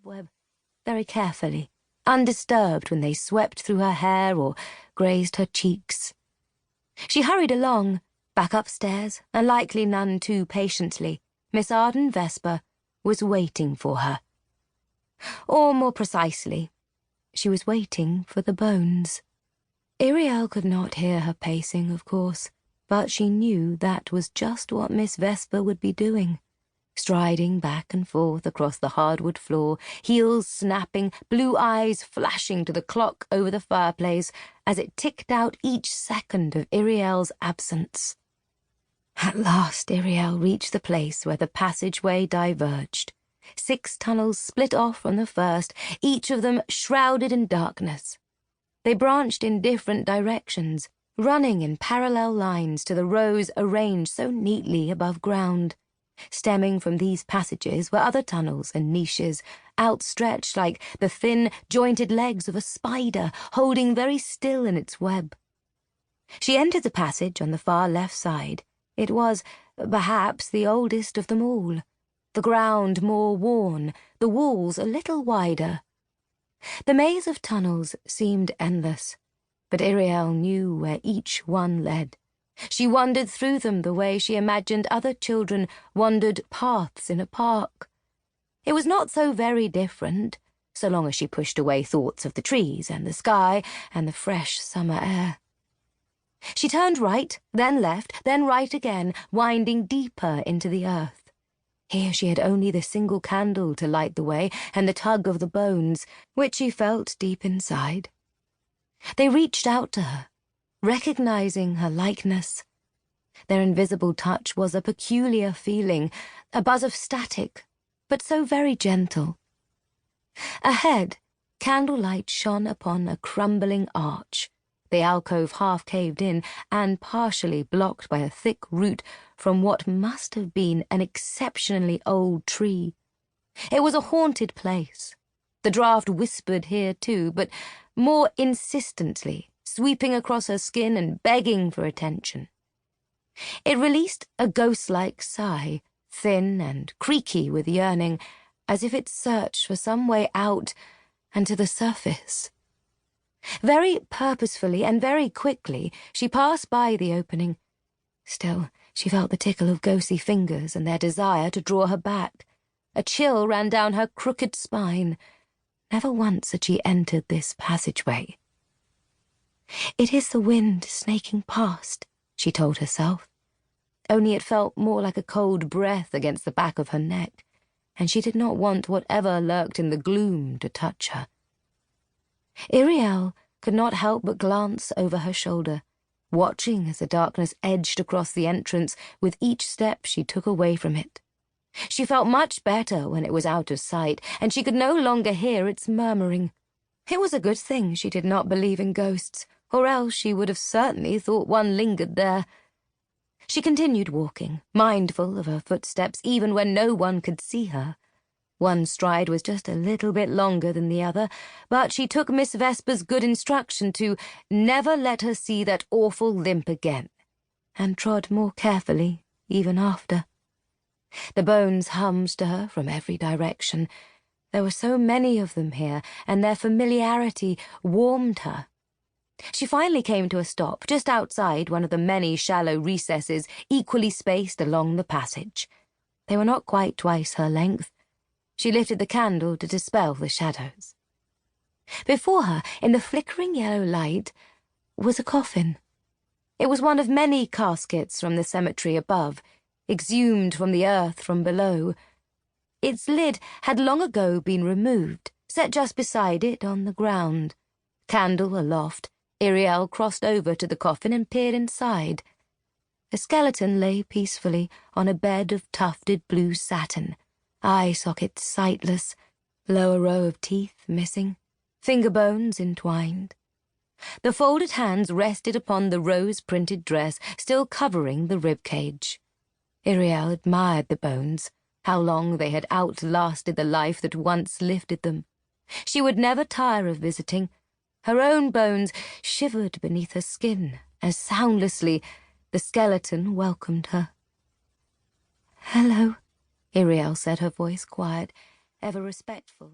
cobweb, very carefully, undisturbed when they swept through her hair or grazed her cheeks. She hurried along, back upstairs, and likely none too patiently, Miss Vesper was waiting for her. Or more precisely, she was waiting for the bones. Irréelle could not hear her pacing, of course, but she knew that was just what Miss Vesper would be doing, striding back and forth across the hardwood floor, heels snapping, blue eyes flashing to the clock over the fireplace as it ticked out each second of Irréelle's absence. At last Irréelle reached the place where the passageway diverged. 6 tunnels split off from the first, each of them shrouded in darkness. They branched in different directions, running in parallel lines to the rows arranged so neatly above ground. Stemming from these passages were other tunnels and niches, outstretched like the thin, jointed legs of a spider holding very still in its web. She entered the passage on the far left side. It was, perhaps, the oldest of them all, the ground more worn, the walls a little wider. The maze of tunnels seemed endless, but Irréelle knew where each one led. She wandered through them the way she imagined other children wandered paths in a park. It was not so very different, so long as she pushed away thoughts of the trees and the sky and the fresh summer air. She turned right, then left, then right again, winding deeper into the earth. Here she had only the single candle to light the way and the tug of the bones, which she felt deep inside. They reached out to her, recognizing her likeness. Their invisible touch was a peculiar feeling, a buzz of static, but so very gentle. Ahead, candlelight shone upon a crumbling arch, the alcove half caved in and partially blocked by a thick root from what must have been an exceptionally old tree. It was a haunted place. The draught whispered here too, but more insistently, sweeping across her skin and begging for attention. It released a ghost-like sigh, thin and creaky with yearning, as if it searched for some way out and to the surface. Very purposefully and very quickly she passed by the opening. Still, she felt the tickle of ghostly fingers and their desire to draw her back. A chill ran down her crooked spine. Never once had she entered this passageway. "It is the wind snaking past," she told herself. Only it felt more like a cold breath against the back of her neck, and she did not want whatever lurked in the gloom to touch her. Irréelle could not help but glance over her shoulder, watching as the darkness edged across the entrance with each step she took away from it. She felt much better when it was out of sight, and she could no longer hear its murmuring. It was a good thing she did not believe in ghosts, or else she would have certainly thought one lingered there. She continued walking, mindful of her footsteps even when no one could see her. One stride was just a little bit longer than the other, but she took Miss Vesper's good instruction to never let her see that awful limp again, and trod more carefully even after. The bones hummed to her from every direction. There were so many of them here, and their familiarity warmed her. She finally came to a stop just outside one of the many shallow recesses equally spaced along the passage. They were not quite twice her length. She lifted the candle to dispel the shadows. Before her, in the flickering yellow light, was a coffin. It was one of many caskets from the cemetery above, exhumed from the earth from below. Its lid had long ago been removed, set just beside it on the ground. Candle aloft, Irréelle crossed over to the coffin and peered inside. The skeleton lay peacefully on a bed of tufted blue satin, eye sockets sightless, lower row of teeth missing, finger bones entwined. The folded hands rested upon the rose-printed dress still covering the rib-cage. Irréelle admired the bones, how long they had outlasted the life that once lifted them. She would never tire of visiting. Her own bones shivered beneath her skin as soundlessly the skeleton welcomed her. "Hello," Irréelle said, her voice quiet, ever respectful.